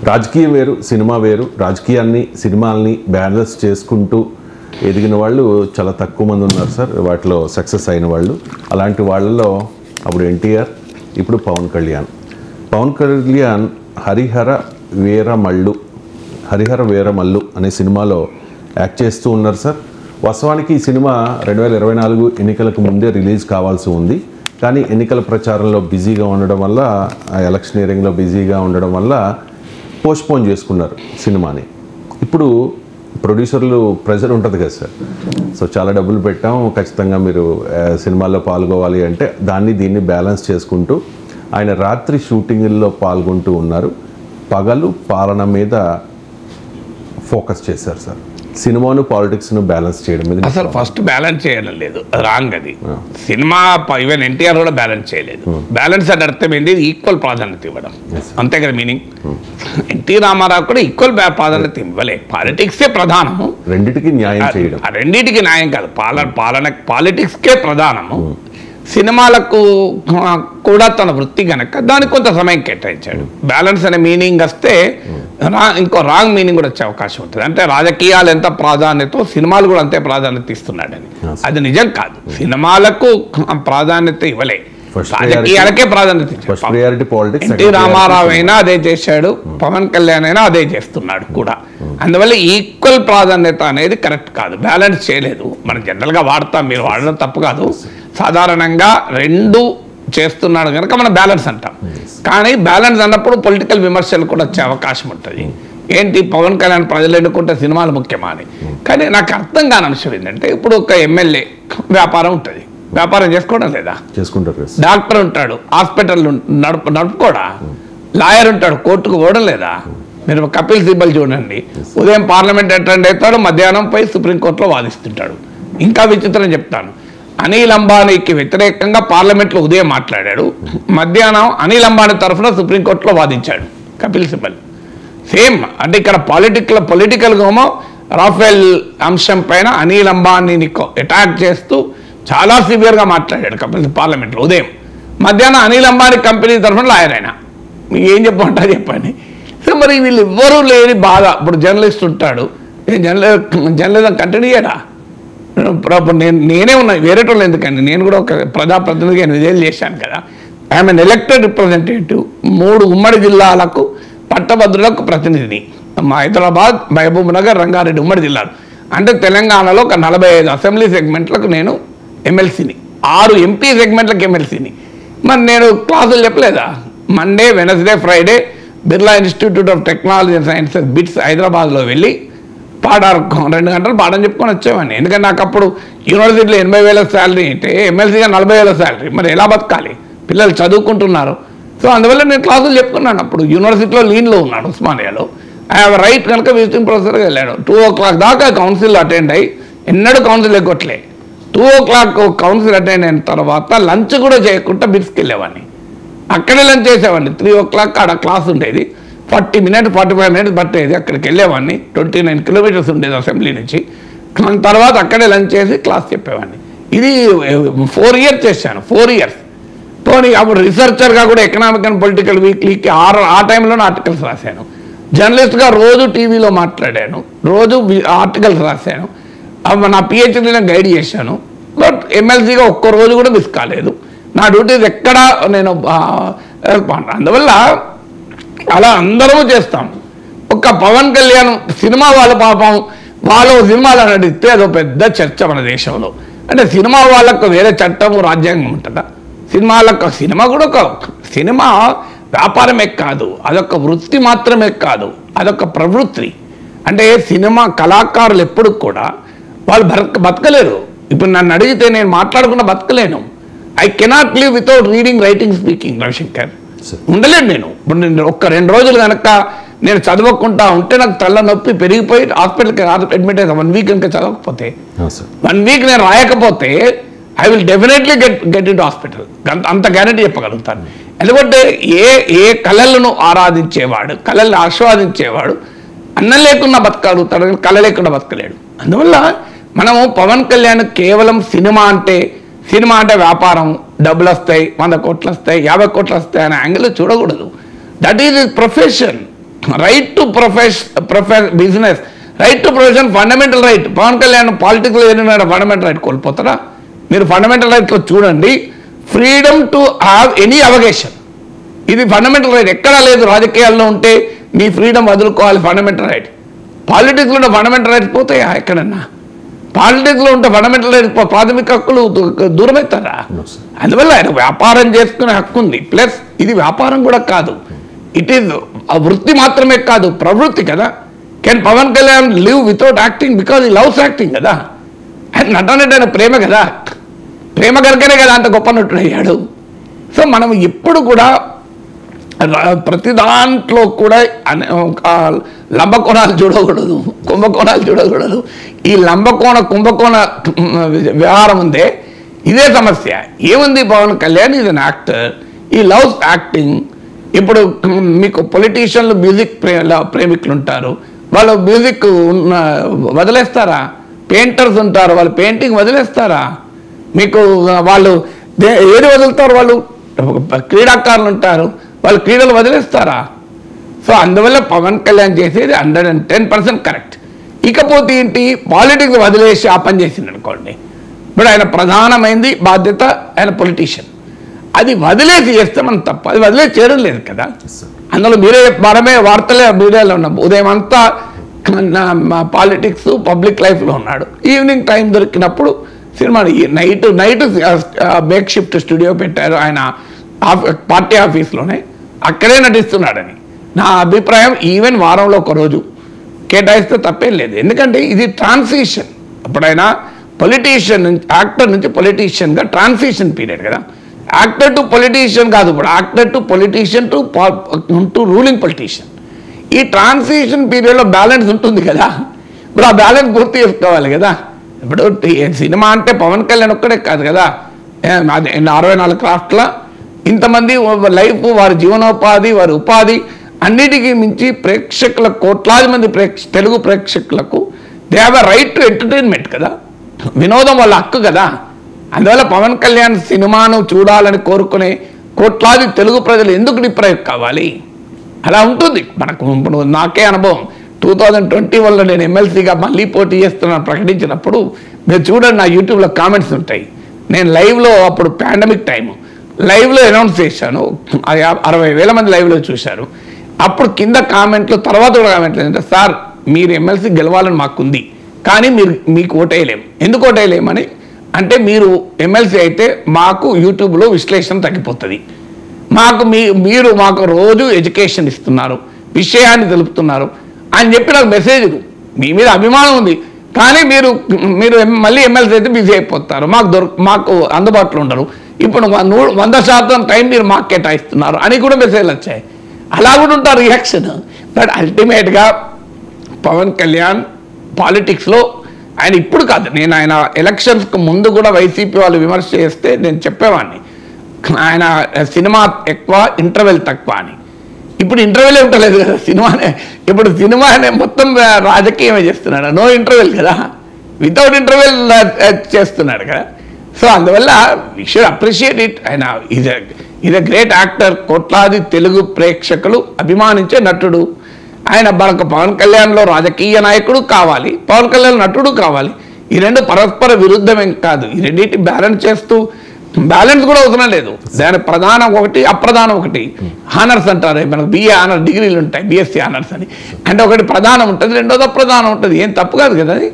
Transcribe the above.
రాజకీయం వేరు, సినిమా వేరు. రాజకీయాన్ని, సినిమాల్ని బ్యాలెన్స్ చేసుకుంటూ ఎదిగిన వాళ్ళు చాలా తక్కువ మంది ఉన్నారు సార్, వాటిలో సక్సెస్ అయిన వాళ్ళు. అలాంటి వాళ్ళలో అప్పుడు ఎన్టీఆర్, ఇప్పుడు పవన్ కళ్యాణ్. పవన్ కళ్యాణ్ హరిహర వీరమల్లు అనే సినిమాలో యాక్ట్ చేస్తూ ఉన్నారు సార్. వాస్తవానికి ఈ సినిమా 2024 ఎన్నికలకు ముందే రిలీజ్ కావాల్సి ఉంది. కానీ ఎన్నికల ప్రచారంలో బిజీగా ఉండడం వల్ల, ఎలక్షనీరింగ్లో బిజీగా ఉండడం వల్ల పోస్ట్పోన్ చేసుకున్నారు సినిమాని. ఇప్పుడు ప్రొడ్యూసర్లు ప్రెజర్ ఉంటుంది కదా సార్, సో చాలా డబ్బులు పెట్టాం, ఖచ్చితంగా మీరు సినిమాల్లో పాల్గొవాలి అంటే దీన్ని బ్యాలెన్స్ చేసుకుంటూ ఆయన రాత్రి షూటింగ్ల్లో పాల్గొంటూ ఉన్నారు. పగలు పాలన మీద ఫోకస్ చేశారు సార్. సినిమాను పాలిటిక్స్ను బ్యాలెన్స్ చేయడం మీద అసలు ఫస్ట్ బ్యాలెన్స్ చేయడం లేదు, రాంగ్ అది. సినిమా ఈవెన్ ఎన్టీఆర్ కూడా బ్యాలెన్స్ చేయలేదు. బ్యాలెన్స్ అంటే అర్థమైంది ఈక్వల్ ప్రాధాన్యత ఇవ్వడం, అంతే కదా మీనింగ్. ఎన్టీ రామారావు కూడా ఈక్వల్ ప్రాధాన్యత ఇవ్వలే. పాలిటిక్సే ప్రధానము, రెండింటికి న్యాయం చేయడం. రెండింటికి న్యాయం కాదు, పాలిటిక్స్కే ప్రధానము. సినిమాలకు కూడా తన వృత్తి కనుక దానికి కొంత సమయం కేటాయించాడు. బ్యాలెన్స్ అనే మీనింగ్ వస్తే ఇంకో రాంగ్ మీనింగ్ కూడా వచ్చే అవకాశం ఉంటుంది. అంటే రాజకీయాలు ఎంత ప్రాధాన్యత, సినిమాలు కూడా అంతే ప్రాధాన్యత ఇస్తున్నాడని. అది నిజం కాదు. సినిమాలకు ప్రాధాన్యత ఇవ్వలే, రాజకీయాలకే ప్రాధాన్యత ఇచ్చాడు. ఎన్టీ రామారావు అయినా అదే చేశాడు, పవన్ కళ్యాణ్ అయినా అదే చేస్తున్నాడు కూడా. అందువల్ల ఈక్వల్ ప్రాధాన్యత అనేది కరెక్ట్ కాదు, బ్యాలెన్స్ చేయలేదు. మనం జనరల్గా వాడతాం, మీరు వాడడం తప్పు కాదు. సాధారణంగా రెండు చేస్తున్నాడు కనుక మనం బ్యాలెన్స్ అంటాం. కానీ బ్యాలెన్స్ అన్నప్పుడు పొలిటికల్ విమర్శలు కూడా వచ్చే అవకాశం ఉంటుంది. ఏంటి పవన్ కళ్యాణ్ ప్రజలు ఎన్నుకుంటే సినిమాలు ముఖ్యమా అని. కానీ నాకు అర్థం కాని అంశం ఏంటంటే, ఇప్పుడు ఒక ఎమ్మెల్యే వ్యాపారం ఉంటుంది, వ్యాపారం చేసుకోవడం లేదా? చేసుకుంటారు. డాక్టర్ ఉంటాడు, హాస్పిటల్ నడుపుకోడా? లాయర్ ఉంటాడు, కోర్టుకు పోవడం లేదా? మీరు కపిల్ సిబల్ చూడండి, ఉదయం పార్లమెంట్ అటెండ్ అవుతాడు, మధ్యాహ్నం పోయి సుప్రీంకోర్టులో వాదిస్తుంటాడు. ఇంకా విచిత్రం చెప్తాను, అనిల్ అంబానీకి వ్యతిరేకంగా పార్లమెంట్లో ఉదయం మాట్లాడాడు, మధ్యాహ్నం అనిల్ అంబానీ తరఫున సుప్రీంకోర్టులో వాదించాడు కపిల్ సిబల్. సేమ్ అంటే ఇక్కడ పొలిటికల్గా రాఫెల్ అంశం పైన అనిల్ అంబానీని అటాక్ చేస్తూ చాలా సివియర్గా మాట్లాడాడు కపిల్ పార్లమెంట్లో ఉదయం. మధ్యాహ్నం అనిల్ అంబానీ కంపెనీ తరఫున లాయర్ అయినా. మీకు ఏం చెప్పమంటారు చెప్పండి. సో మరి వీళ్ళు ఎవ్వరూ లేని బాధ. ఇప్పుడు జర్నలిస్ట్ ఉంటాడు, జర్నలిజం కంటిన్యూ చేయడా? నేనే ఉన్నా, వేరేటోళ్ళు ఎందుకండి, నేను కూడా ఒక ప్రజాప్రతినిధిగా 8 ఏళ్ళు చేశాను కదా. I'm N elected representative. 3 ఉమ్మడి జిల్లాలకు పట్టభద్రులకు ప్రతినిధిని. హైదరాబాద్, మహబూబ్ నగర్, రంగారెడ్డి ఉమ్మడి జిల్లాలు. అంటే తెలంగాణలో ఒక 45 అసెంబ్లీ సెగ్మెంట్లకు నేను ఎమ్మెల్సీని, 6 ఎంపీ సెగ్మెంట్లకు ఎమ్మెల్సీని. మరి నేను క్లాసులు చెప్పలేదా? Monday, Wednesday, Friday Birla institute of technology and sciences bits హైదరాబాద్లో వెళ్ళి 2 గంటలు పాఠం చెప్పుకొని వచ్చేవాడిని. ఎందుకంటే నాకు అప్పుడు యూనివర్సిటీలో 80,000 శాలరీ అంటే ఎమ్మెల్సీగా 40,000 శాలరీ. మరి ఎలా బతకాలి? పిల్లలు చదువుకుంటున్నారు. సో అందువల్ల నేను క్లాసులు చెప్పుకున్నాను. అప్పుడు యూనివర్సిటీలో లీన్లో ఉన్నాడు, ఉస్మానియాలో. ఐ హ్యావ్ రైట్ కనుక విజిటింగ్ ప్రొఫెసర్గా వెళ్ళాడు. 2 o'clock దాకా కౌన్సిల్ అటెండ్ అయ్యి ఎన్నడూ కౌన్సిల్ ఎగ్గొట్టలే. 2 o'clock కౌన్సిల్ అటెండ్ అయిన తర్వాత లంచ్ కూడా చేయకుండా బిట్స్కి వెళ్ళేవాడిని. అక్కడే లంచ్ చేసేవాడిని. 3 o'clock ఆడ క్లాస్ ఉండేది, 40 minutes 45 minutes పట్టేది. అక్కడికి వెళ్ళేవాడిని. 29 kilometers ఉండేది అసెంబ్లీ నుంచి. తర్వాత అక్కడే లంచ్ చేసి క్లాస్ చెప్పేవాడిని. ఇది 4 years చేశాను. 4 years. పోనీ అప్పుడు రిసెర్చర్గా కూడా ఎకనామిక్ అండ్ పొలిటికల్ వీక్లీకి ఆ టైంలోనే ఆర్టికల్స్ రాశాను. జర్నలిస్ట్గా రోజు టీవీలో మాట్లాడాను, రోజు ఆర్టికల్స్ రాశాను. నా పిహెచ్డీని గైడ్ చేశాను. బట్ ఎమ్మెల్సీగా ఒక్క రోజు కూడా మిస్ కాలేదు. నా డ్యూటీస్ ఎక్కడా నేను అందువల్ల అలా అందరూ చేస్తాం. ఒక్క పవన్ కళ్యాణ్ సినిమా వాళ్ళ పాపం వాళ్ళు సినిమాలు నడిస్తే అదో పెద్ద చర్చ మన దేశంలో. అంటే సినిమా వాళ్ళకు వేరే చట్టము రాజ్యాంగం ఉంటుందా? సినిమా కూడా ఒక సినిమా వ్యాపారమే కాదు, అదొక వృత్తి మాత్రమే కాదు, అదొక ప్రవృత్తి. అంటే సినిమా కళాకారులు ఎప్పుడు కూడా వాళ్ళు బతకలేరు. ఇప్పుడు నన్ను అడిగితే నేను మాట్లాడకుండా బతకలేను. I cannot live without reading, writing, speaking. Ravishankar ఉండలేను నేను. ఇప్పుడు నేను 1-2 రోజులు కనుక నేను చదవకుండా ఉంటే నాకు తల్ల నొప్పి పెరిగిపోయి హాస్పిటల్కి అడ్మిట్ అయ్యాను. 1 week కనుక చదవకపోతే, 1 week నేను రాయకపోతే I will definitely get in hospital. అంత గ్యారెంటీ చెప్పగలుగుతాను. ఎందుకంటే ఏ కళలను ఆరాధించేవాడు, కళల్ని ఆస్వాదించేవాడు అన్నం లేకుండా బతకగలుగుతాడు, కళ లేకుండా బతకలేడు. అందువల్ల మనము పవన్ కళ్యాణ్ కేవలం సినిమా అంటే వ్యాపారం, డబ్బులు వస్తాయి, 100 కోట్లు వస్తాయి, 50 కోట్లు వస్తాయి అనే యాంగిల్ చూడకూడదు. That is his profession. Right to business, right to profession fundamental right. Pawan Kalyan పాలిటిక్స్లో ఏదైనా ఫండమెంటల్ రైట్ కోల్పోతారా? మీరు ఫండమెంటల్ రైట్లో చూడండి, freedom to have any avocation, ఇది ఫండమెంటల్ రైట్. ఎక్కడా లేదు రాజకీయాల్లో ఉంటే నీ ఫ్రీడమ్ వదులుకోవాలి, ఫండమెంటల్ రైట్. పాలిటిక్స్లో ఉన్న ఫండమెంటల్ రైట్స్ పోతాయా ఎక్కడన్నా? పాలిటిక్స్లో ఉంటే ఫండమెంటల్ రైట్ ప్రాథమిక హక్కులు దూరమవుతారా? అందువల్ల ఆయన వ్యాపారం చేసుకునే హక్కు ఉంది. ప్లస్ ఇది వ్యాపారం కూడా కాదు, ఇట్ ఈజ్ వృత్తి మాత్రమే కాదు, ప్రవృత్తి కదా. Can Pawan Kalyan live without acting? Because he loves acting కదా. ఆయన నటనంటే ఆయన ప్రేమ కదా, ప్రేమ కనుకనే కదా అంత గొప్ప నటుడు అయ్యాడు. సో మనం ఎప్పుడు కూడా ప్రతి దాంట్లో కూడా లంబకోణాలు చూడకూడదు, కుంభకోణాలు చూడకూడదు. ఈ కుంభకోణ వ్యవహారం ఉందే, ఇదే సమస్య. ఏముంది, Pawan Kalyan is an actor, he loves acting. ఇప్పుడు మీకు పొలిటీషియన్లు మ్యూజిక్ ప్రేమికులు ఉంటారు, వాళ్ళు మ్యూజిక్ వదిలేస్తారా? పెయింటర్స్ ఉంటారు, వాళ్ళు పెయింటింగ్ వదిలేస్తారా? మీకు వాళ్ళు ఏది వదులుతారు? వాళ్ళు క్రీడాకారులు ఉంటారు, వాళ్ళు క్రీడలు వదిలేస్తారా? సో అందువల్ల పవన్ కళ్యాణ్ చేసేది 110% కరెక్ట్. ఇకపోతే ఏంటి, పాలిటిక్స్ వదిలేసి ఆ పని చేసింది అనుకోండి. ఇప్పుడు ఆయన ప్రధానమైంది బాధ్యత, ఆయన పొలిటీషియన్, అది వదిలేసి చేస్తే మనం తప్ప, అది వదిలేసి చేయడం లేదు కదా. అందులో మీరే మనమే వార్తలే మీడియాలో ఉన్నాం, ఉదయం అంతా పాలిటిక్స్ పబ్లిక్ లైఫ్లో ఉన్నాడు. ఈవినింగ్ టైం దొరికినప్పుడు cinema night make shift studio పెట్టారు ఆయన పార్టీ ఆఫీస్లోనే, అక్కడే నటిస్తున్నాడని నా అభిప్రాయం. ఈవెన్ వారంలో ఒక రోజు కేటాయిస్తే తప్పేం లేదు, ఎందుకంటే ఇది ట్రాన్సిషన్. ఎప్పుడైనా పొలిటీషియన్ నుంచి యాక్టర్ నుంచి పొలిటీషియన్గా ట్రాన్సిషన్ పీరియడ్ కదా. యాక్టర్ టు పొలిటీషియన్ కాదు, ఇప్పుడు actor to politician to ruling politician. ఈ ట్రాన్సిషన్ పీరియడ్లో బ్యాలెన్స్ ఉంటుంది కదా, ఇప్పుడు ఆ బ్యాలెన్స్ పూర్తి చేసుకోవాలి కదా. ఇప్పుడు సినిమా అంటే పవన్ కళ్యాణ్ ఒక్కడే కాదు కదా, 64 క్రాఫ్ట్ల ఇంతమంది లైఫ్, వారి జీవనోపాధి, వారి ఉపాధి అన్నిటికీ మించి ప్రేక్షకులకు, కోట్లాది మంది తెలుగు ప్రేక్షకులకు they have a right to entertainment కదా, వినోదం వాళ్ళ హక్కు కదా. అందువల్ల పవన్ కళ్యాణ్ సినిమాను చూడాలని కోరుకునే కోట్లాది తెలుగు ప్రజలు ఎందుకు డిప్రైవ్ కావాలి? అలా ఉంటుంది మనకు. ఇప్పుడు నాకే అనుభవం, 2021లో నేను ఎమ్మెల్సీగా మళ్ళీ పోటీ చేస్తున్నాను ప్రకటించినప్పుడు, మీరు చూడండి నా యూట్యూబ్లో కామెంట్స్ ఉంటాయి. నేను లైవ్లో అప్పుడు పాండమిక్ టైము లైవ్లో అనౌన్స్ చేశాను, 60,000 మంది లైవ్లో చూశారు. అప్పుడు కింద కామెంట్లు, తర్వాత కూడా కామెంట్లు ఏంటంటే, సార్ మీరు ఎమ్మెల్సీ గెలవాలని మాకుంది, కానీ మీకు ఓటేయలేము. ఎందుకు ఓటేయలేమని అంటే, మీరు ఎమ్మెల్సీ అయితే మాకు యూట్యూబ్లో విశ్లేషణ తగ్గిపోతుంది, మీరు మాకు రోజు ఎడ్యుకేషన్ ఇస్తున్నారు, విషయాన్ని తెలుపుతున్నారు అని చెప్పి నాకు మెసేజ్లు. మీ మీద అభిమానం ఉంది, కానీ మీరు మళ్ళీ ఎమ్మెల్సీ అయితే బిజీ అయిపోతారు, మాకు అందుబాటులో ఉండరు, ఇప్పుడు 100% టైం మీరు మాకు కేటాయిస్తున్నారు అని కూడా మెసేజ్లు వచ్చాయి. అలా కూడా ఉంటారు రియాక్షన్. బట్ అల్టిమేట్గా పవన్ కళ్యాణ్ పాలిటిక్స్లో ఆయన ఇప్పుడు కాదు, నేను ఆయన ఎలక్షన్స్కి ముందు కూడా వైసీపీ వాళ్ళు విమర్శ చేస్తే నేను చెప్పేవాడిని, ఆయన సినిమా ఎక్కువ, ఇంటర్వెల్ తక్కువ అని. ఇప్పుడు ఇంటర్వెల్ ఉండలేదు కదా సినిమానే, ఇప్పుడు సినిమానే మొత్తం రాజకీయమే చేస్తున్నాడు, నో ఇంటర్వెల్ కదా, వితౌట్ ఇంటర్వెల్ చేస్తున్నాడు కదా. సో అందువల్ల వీ షుడ్ అప్రిషియేట్ ఇట్. ఆయన ఈజ్ ఎ గ్రేట్ యాక్టర్, కోట్లాది తెలుగు ప్రేక్షకులు అభిమానించే నటుడు. ఆయన మనకు పవన్ కళ్యాణ్లో రాజకీయ నాయకుడు కావాలి, పవన్ కళ్యాణ్ నటుడు కావాలి. ఈ రెండు పరస్పర విరుద్ధమేం కాదు, ఈ రెండింటి బ్యాలెన్స్ చేస్తూ, బ్యాలెన్స్ కూడా అవసరం లేదు, దాని ప్రధానం ఒకటి, అప్రధానం ఒకటి. హానర్స్ అంటారు మనకు, BA ఆనర్ డిగ్రీలు ఉంటాయి, BSc ఆనర్స్ అని, అంటే ఒకటి ప్రధానం ఉంటుంది, రెండోది అప్రధానం ఉంటుంది. ఏం తప్పు కాదు కదా అది.